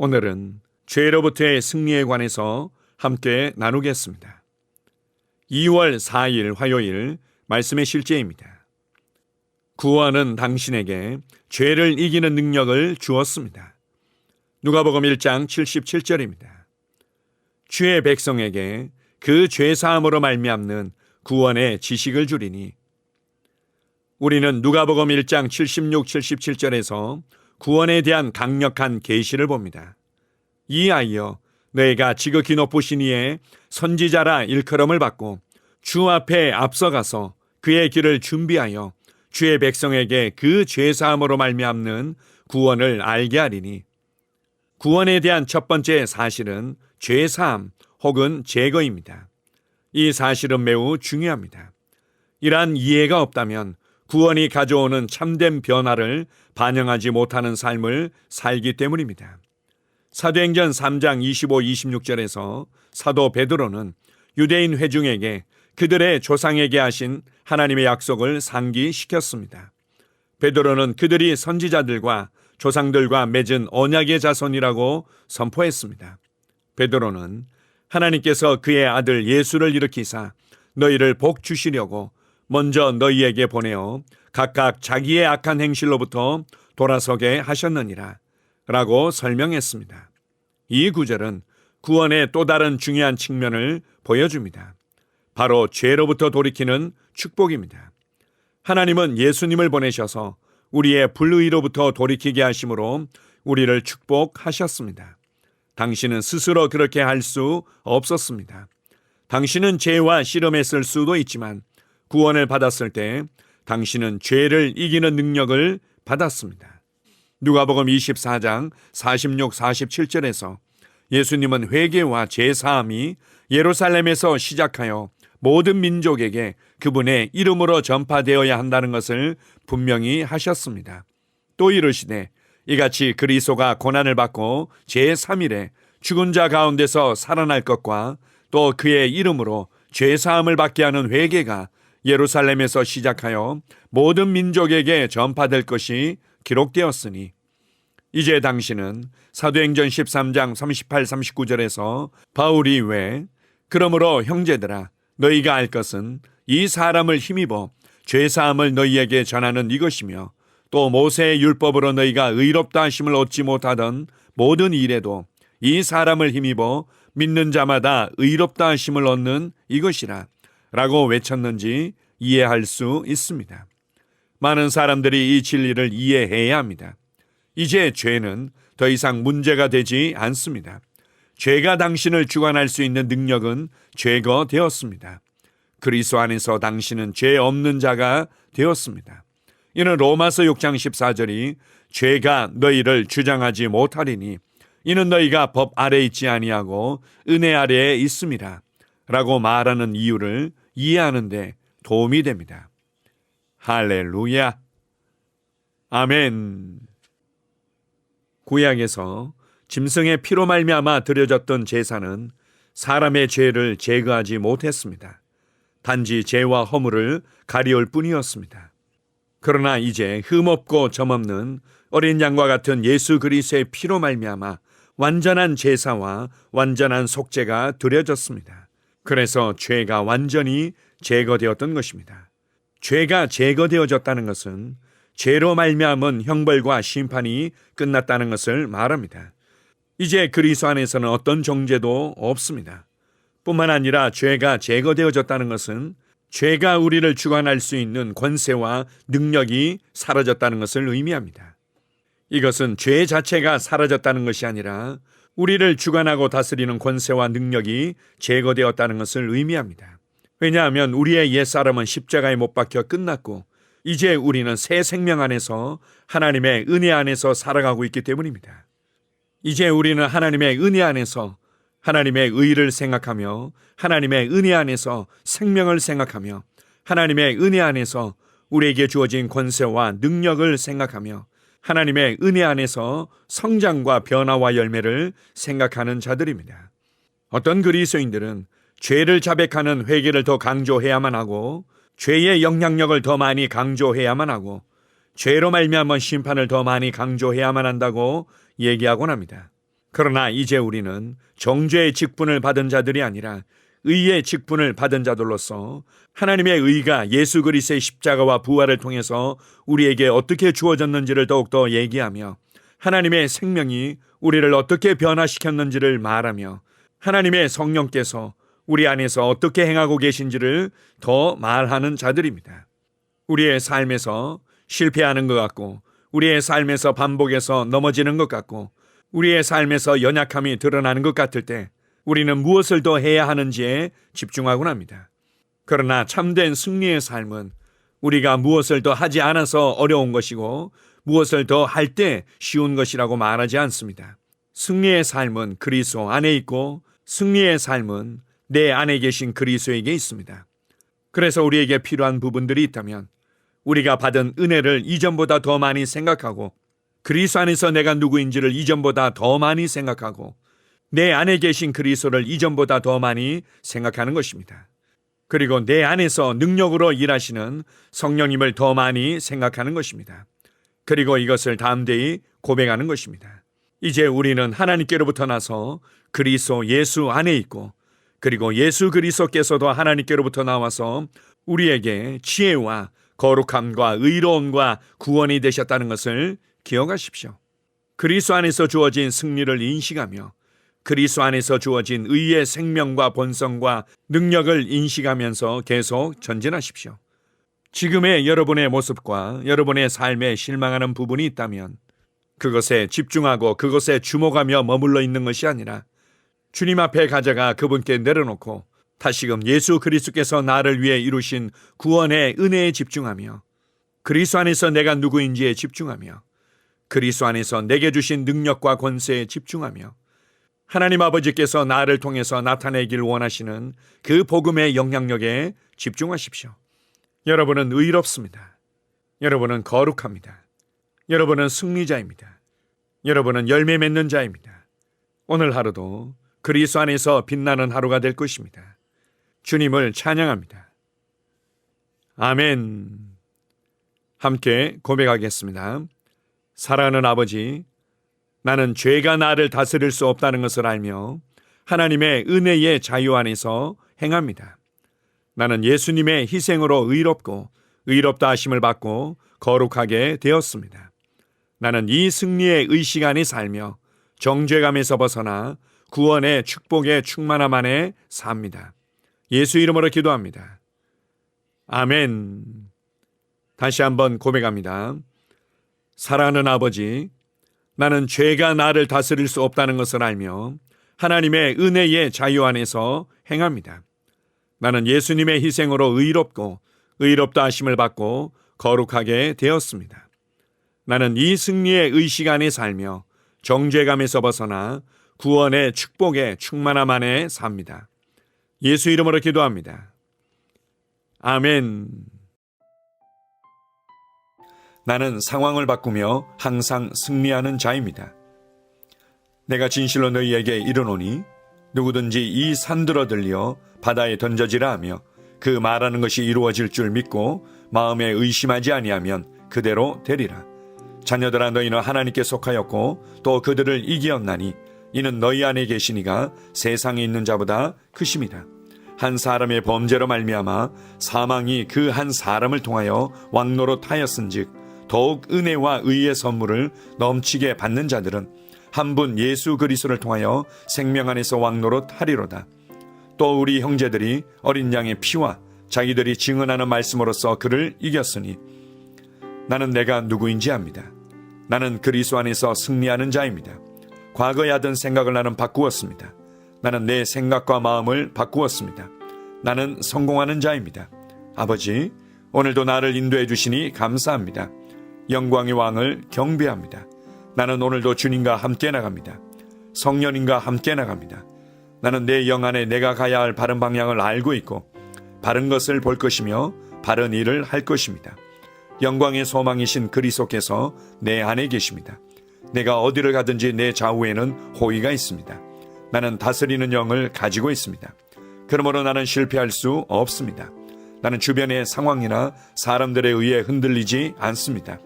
오늘은 죄로부터의 승리에 관해서 함께 나누겠습니다. 2월 4일 화요일 말씀의 실제입니다. 구원은 당신에게 죄를 이기는 능력을 주었습니다. 누가복음 1장 77절입니다. 주의 백성에게 그 죄사함으로 말미암는 구원의 지식을 주리니. 우리는 누가복음 1장 76, 77절에서 구원에 대한 강력한 계시를 봅니다. 이하여 너희가 지극히 높으신 이의 선지자라 일컬음을 받고 주 앞에 앞서가서 그의 길을 준비하여 주의 백성에게 그 죄사함으로 말미암는 구원을 알게 하리니. 구원에 대한 첫 번째 사실은 죄사함 혹은 제거입니다. 이 사실은 매우 중요합니다. 이러한 이해가 없다면 구원이 가져오는 참된 변화를 반영하지 못하는 삶을 살기 때문입니다. 사도행전 3장 25, 26절에서 사도 베드로는 유대인 회중에게 그들의 조상에게 하신 하나님의 약속을 상기시켰습니다. 베드로는 그들이 선지자들과 조상들과 맺은 언약의 자손이라고 선포했습니다. 베드로는 하나님께서 그의 아들 예수를 일으키사 너희를 복 주시려고 먼저 너희에게 보내어 각각 자기의 악한 행실로부터 돌아서게 하셨느니라 라고 설명했습니다. 이 구절은 구원의 또 다른 중요한 측면을 보여줍니다. 바로 죄로부터 돌이키는 축복입니다. 하나님은 예수님을 보내셔서 우리의 불의로부터 돌이키게 하심으로 우리를 축복하셨습니다. 당신은 스스로 그렇게 할 수 없었습니다. 당신은 죄와 씨름했을 수도 있지만 구원을 받았을 때 당신은 죄를 이기는 능력을 받았습니다. 누가복음 24장 46, 47절에서 예수님은 회개와 제사함이 예루살렘에서 시작하여 모든 민족에게 그분의 이름으로 전파되어야 한다는 것을 분명히 하셨습니다. 또 이르시되 이같이 그리스도가 고난을 받고 제3일에 죽은 자 가운데서 살아날 것과 또 그의 이름으로 죄사함을 받게 하는 회개가 예루살렘에서 시작하여 모든 민족에게 전파될 것이 기록되었으니. 이제 당신은 사도행전 13장 38, 39절에서 바울이 왜 그러므로 형제들아 너희가 알 것은 이 사람을 힘입어 죄사함을 너희에게 전하는 이것이며 또 모세의 율법으로 너희가 의롭다 하심을 얻지 못하던 모든 일에도 이 사람을 힘입어 믿는 자마다 의롭다 하심을 얻는 이것이라 라고 외쳤는지 이해할 수 있습니다. 많은 사람들이 이 진리를 이해해야 합니다. 이제 죄는 더 이상 문제가 되지 않습니다. 죄가 당신을 주관할 수 있는 능력은 제거되었습니다. 그리스도 안에서 당신은 죄 없는 자가 되었습니다. 이는 로마서 6장 14절이 죄가 너희를 주장하지 못하리니 이는 너희가 법 아래 있지 아니하고 은혜 아래에 있음이라 라고 말하는 이유를 이해하는 데 도움이 됩니다. 할렐루야. 아멘. 구약에서 짐승의 피로 말미암아 드려졌던 제사는 사람의 죄를 제거하지 못했습니다. 단지 죄와 허물을 가리울 뿐이었습니다. 그러나 이제 흠없고 점없는 어린 양과 같은 예수 그리스도의 피로 말미암아 완전한 제사와 완전한 속죄가 드려졌습니다. 그래서 죄가 완전히 제거되었던 것입니다. 죄가 제거되어졌다는 것은 죄로 말미암은 형벌과 심판이 끝났다는 것을 말합니다. 이제 그리스도 안에서는 어떤 정죄도 없습니다. 뿐만 아니라 죄가 제거되어졌다는 것은 죄가 우리를 주관할 수 있는 권세와 능력이 사라졌다는 것을 의미합니다. 이것은 죄 자체가 사라졌다는 것이 아니라 우리를 주관하고 다스리는 권세와 능력이 제거되었다는 것을 의미합니다. 왜냐하면 우리의 옛사람은 십자가에 못 박혀 끝났고 이제 우리는 새 생명 안에서 하나님의 은혜 안에서 살아가고 있기 때문입니다. 이제 우리는 하나님의 은혜 안에서 하나님의 의를 생각하며 하나님의 은혜 안에서 생명을 생각하며 하나님의 은혜 안에서 우리에게 주어진 권세와 능력을 생각하며 하나님의 은혜 안에서 성장과 변화와 열매를 생각하는 자들입니다. 어떤 그리스도인들은 죄를 자백하는 회개를 더 강조해야만 하고 죄의 영향력을 더 많이 강조해야만 하고 죄로 말미암은 심판을 더 많이 강조해야만 한다고 얘기하곤 합니다. 그러나 이제 우리는 정죄의 직분을 받은 자들이 아니라 의의 직분을 받은 자들로서 하나님의 의가 예수 그리스도의 십자가와 부활을 통해서 우리에게 어떻게 주어졌는지를 더욱더 얘기하며 하나님의 생명이 우리를 어떻게 변화시켰는지를 말하며 하나님의 성령께서 우리 안에서 어떻게 행하고 계신지를 더 말하는 자들입니다. 우리의 삶에서 실패하는 것 같고, 우리의 삶에서 반복해서 넘어지는 것 같고, 우리의 삶에서 연약함이 드러나는 것 같을 때 우리는 무엇을 더 해야 하는지에 집중하곤 합니다. 그러나 참된 승리의 삶은 우리가 무엇을 더 하지 않아서 어려운 것이고 무엇을 더 할 때 쉬운 것이라고 말하지 않습니다. 승리의 삶은 그리스도 안에 있고 승리의 삶은 내 안에 계신 그리스도에게 있습니다. 그래서 우리에게 필요한 부분들이 있다면 우리가 받은 은혜를 이전보다 더 많이 생각하고 그리스도 안에서 내가 누구인지를 이전보다 더 많이 생각하고 내 안에 계신 그리스도를 이전보다 더 많이 생각하는 것입니다. 그리고 내 안에서 능력으로 일하시는 성령님을 더 많이 생각하는 것입니다. 그리고 이것을 담대히 고백하는 것입니다. 이제 우리는 하나님께로부터 나서 그리스도 예수 안에 있고 그리고 예수 그리스도께서도 하나님께로부터 나와서 우리에게 지혜와 거룩함과 의로움과 구원이 되셨다는 것을 기억하십시오. 그리스도 안에서 주어진 승리를 인식하며 그리스도 안에서 주어진 의의 생명과 본성과 능력을 인식하면서 계속 전진하십시오. 지금의 여러분의 모습과 여러분의 삶에 실망하는 부분이 있다면 그것에 집중하고 그것에 주목하며 머물러 있는 것이 아니라 주님 앞에 가져가 그분께 내려놓고 다시금 예수 그리스도께서 나를 위해 이루신 구원의 은혜에 집중하며 그리스도 안에서 내가 누구인지에 집중하며 그리스도 안에서 내게 주신 능력과 권세에 집중하며 하나님 아버지께서 나를 통해서 나타내길 원하시는 그 복음의 영향력에 집중하십시오. 여러분은 의롭습니다. 여러분은 거룩합니다. 여러분은 승리자입니다. 여러분은 열매 맺는 자입니다. 오늘 하루도 그리스도 안에서 빛나는 하루가 될 것입니다. 주님을 찬양합니다. 아멘. 함께 고백하겠습니다. 사랑하는 아버지, 나는 죄가 나를 다스릴 수 없다는 것을 알며 하나님의 은혜의 자유 안에서 행합니다. 나는 예수님의 희생으로 의롭고 의롭다 하심을 받고 거룩하게 되었습니다. 나는 이 승리의 의식 안에 살며 정죄감에서 벗어나 구원의 축복의 충만함 안에 삽니다. 예수 이름으로 기도합니다. 아멘. 다시 한번 고백합니다. 사랑하는 아버지, 나는 죄가 나를 다스릴 수 없다는 것을 알며 하나님의 은혜의 자유 안에서 행합니다. 나는 예수님의 희생으로 의롭고 의롭다 하심을 받고 거룩하게 되었습니다. 나는 이 승리의 의식 안에 살며 정죄감에서 벗어나 구원의 축복의 충만함 안에 삽니다. 예수 이름으로 기도합니다. 아멘. 나는 상황을 바꾸며 항상 승리하는 자입니다. 내가 진실로 너희에게 이르노니 누구든지 이 산들어 들려 바다에 던져지라 하며 그 말하는 것이 이루어질 줄 믿고 마음에 의심하지 아니하면 그대로 되리라. 자녀들아, 너희는 하나님께 속하였고 또 그들을 이기었나니 이는 너희 안에 계시니가 세상에 있는 자보다 크심이라. 한 사람의 범죄로 말미암아 사망이 그 한 사람을 통하여 왕노릇하였은즉 더욱 은혜와 의의 선물을 넘치게 받는 자들은 한 분 예수 그리스도를 통하여 생명 안에서 왕노릇하리로다. 또 우리 형제들이 어린 양의 피와 자기들이 증언하는 말씀으로써 그를 이겼으니 나는 내가 누구인지 압니다. 나는 그리스도 안에서 승리하는 자입니다. 과거에 하던 생각을 나는 바꾸었습니다. 나는 내 생각과 마음을 바꾸었습니다. 나는 성공하는 자입니다. 아버지, 오늘도 나를 인도해 주시니 감사합니다. 영광의 왕을 경배합니다. 나는 오늘도 주님과 함께 나갑니다. 성령님과 함께 나갑니다. 나는 내 영 안에 내가 가야 할 바른 방향을 알고 있고 바른 것을 볼 것이며 바른 일을 할 것입니다. 영광의 소망이신 그리스도께서 내 안에 계십니다. 내가 어디를 가든지 내 좌우에는 호의가 있습니다. 나는 다스리는 영을 가지고 있습니다. 그러므로 나는 실패할 수 없습니다. 나는 주변의 상황이나 사람들에 의해 흔들리지 않습니다.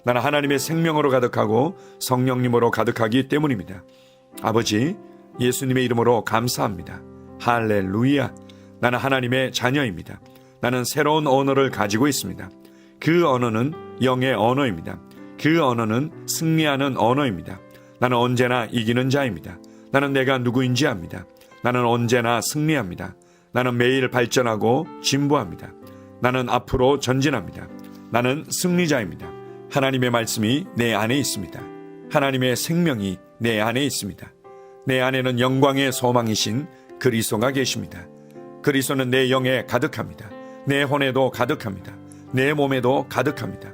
나는 하나님의 생명으로 가득하고 성령님으로 가득하기 때문입니다. 아버지, 예수님의 이름으로 감사합니다. 할렐루야. 나는 하나님의 자녀입니다. 나는 새로운 언어를 가지고 있습니다. 그 언어는 영의 언어입니다. 그 언어는 승리하는 언어입니다. 나는 언제나 이기는 자입니다. 나는 내가 누구인지 압니다. 나는 언제나 승리합니다. 나는 매일 발전하고 진보합니다. 나는 앞으로 전진합니다. 나는 승리자입니다. 하나님의 말씀이 내 안에 있습니다. 하나님의 생명이 내 안에 있습니다. 내 안에는 영광의 소망이신 그리스도가 계십니다. 그리스도는 내 영에 가득합니다. 내 혼에도 가득합니다. 내 몸에도 가득합니다.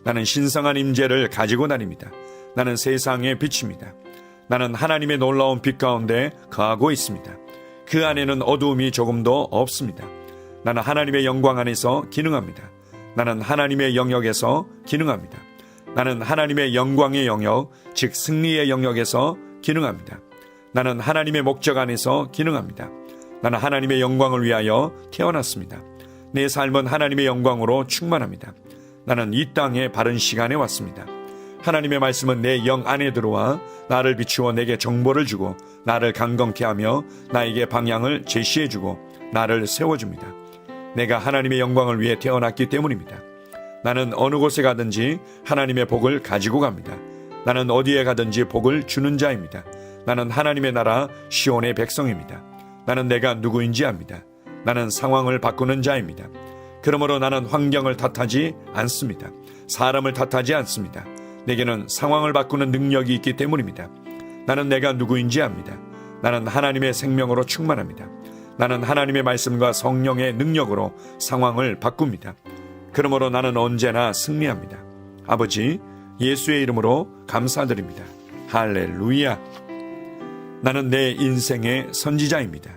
나는 신성한 임재를 가지고 다닙니다. 나는 세상의 빛입니다. 나는 하나님의 놀라운 빛 가운데 거하고 있습니다. 그 안에는 어두움이 조금도 없습니다. 나는 하나님의 영광 안에서 기능합니다. 나는 하나님의 영역에서 기능합니다. 나는 하나님의 영광의 영역, 즉 승리의 영역에서 기능합니다. 나는 하나님의 목적 안에서 기능합니다. 나는 하나님의 영광을 위하여 태어났습니다. 내 삶은 하나님의 영광으로 충만합니다. 나는 이 땅에 바른 시간에 왔습니다. 하나님의 말씀은 내 영 안에 들어와 나를 비추어 내게 정보를 주고 나를 강건케 하며 나에게 방향을 제시해주고 나를 세워줍니다. 내가 하나님의 영광을 위해 태어났기 때문입니다. 나는 어느 곳에 가든지 하나님의 복을 가지고 갑니다. 나는 어디에 가든지 복을 주는 자입니다. 나는 하나님의 나라 시온의 백성입니다. 나는 내가 누구인지 압니다. 나는 상황을 바꾸는 자입니다. 그러므로 나는 환경을 탓하지 않습니다. 사람을 탓하지 않습니다. 내게는 상황을 바꾸는 능력이 있기 때문입니다. 나는 내가 누구인지 압니다. 나는 하나님의 생명으로 충만합니다. 나는 하나님의 말씀과 성령의 능력으로 상황을 바꿉니다. 그러므로 나는 언제나 승리합니다. 아버지, 예수의 이름으로 감사드립니다. 할렐루야. 나는 내 인생의 선지자입니다.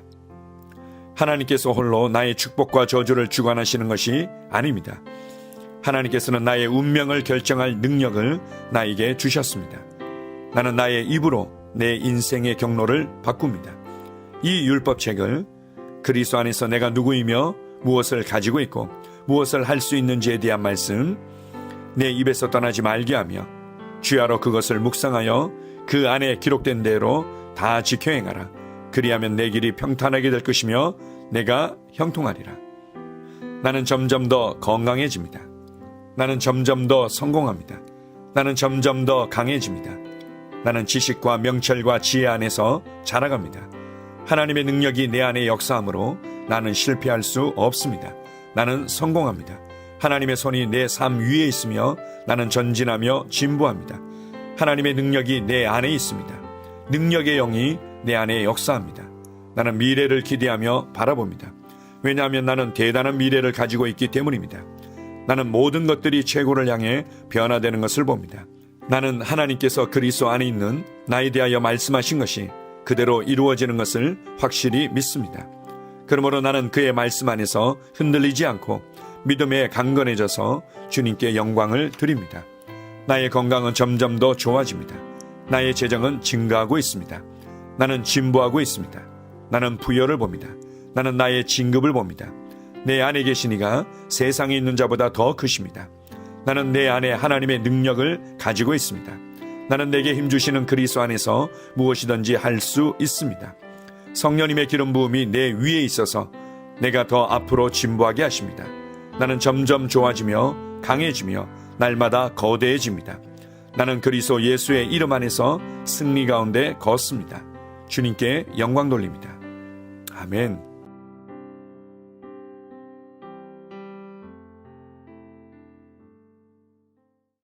하나님께서 홀로 나의 축복과 저주를 주관하시는 것이 아닙니다. 하나님께서는 나의 운명을 결정할 능력을 나에게 주셨습니다. 나는 나의 입으로 내 인생의 경로를 바꿉니다. 이 율법책을 그리스도 안에서 내가 누구이며 무엇을 가지고 있고 무엇을 할 수 있는지에 대한 말씀 내 입에서 떠나지 말게 하며 주야로 그것을 묵상하여 그 안에 기록된 대로 다 지켜 행하라. 그리하면 내 길이 평탄하게 될 것이며 내가 형통하리라. 나는 점점 더 건강해집니다. 나는 점점 더 성공합니다. 나는 점점 더 강해집니다. 나는 지식과 명철과 지혜 안에서 자라갑니다. 하나님의 능력이 내 안에 역사하므로 나는 실패할 수 없습니다. 나는 성공합니다. 하나님의 손이 내 삶 위에 있으며 나는 전진하며 진보합니다. 하나님의 능력이 내 안에 있습니다. 능력의 영이 내 안에 역사합니다. 나는 미래를 기대하며 바라봅니다. 왜냐하면 나는 대단한 미래를 가지고 있기 때문입니다. 나는 모든 것들이 최고를 향해 변화되는 것을 봅니다. 나는 하나님께서 그리스도 안에 있는 나에 대하여 말씀하신 것이 그대로 이루어지는 것을 확실히 믿습니다. 그러므로 나는 그의 말씀 안에서 흔들리지 않고 믿음에 강건해져서 주님께 영광을 드립니다. 나의 건강은 점점 더 좋아집니다. 나의 재정은 증가하고 있습니다. 나는 진보하고 있습니다. 나는 부여를 봅니다. 나는 나의 진급을 봅니다. 내 안에 계신 이가 세상에 있는 자보다 더 크십니다. 나는 내 안에 하나님의 능력을 가지고 있습니다. 나는 내게 힘주시는 그리스도 안에서 무엇이든지 할 수 있습니다. 성령님의 기름 부음이 내 위에 있어서 내가 더 앞으로 진보하게 하십니다. 나는 점점 좋아지며 강해지며 날마다 거대해집니다. 나는 그리스도 예수의 이름 안에서 승리 가운데 걷습니다. 주님께 영광 돌립니다. 아멘.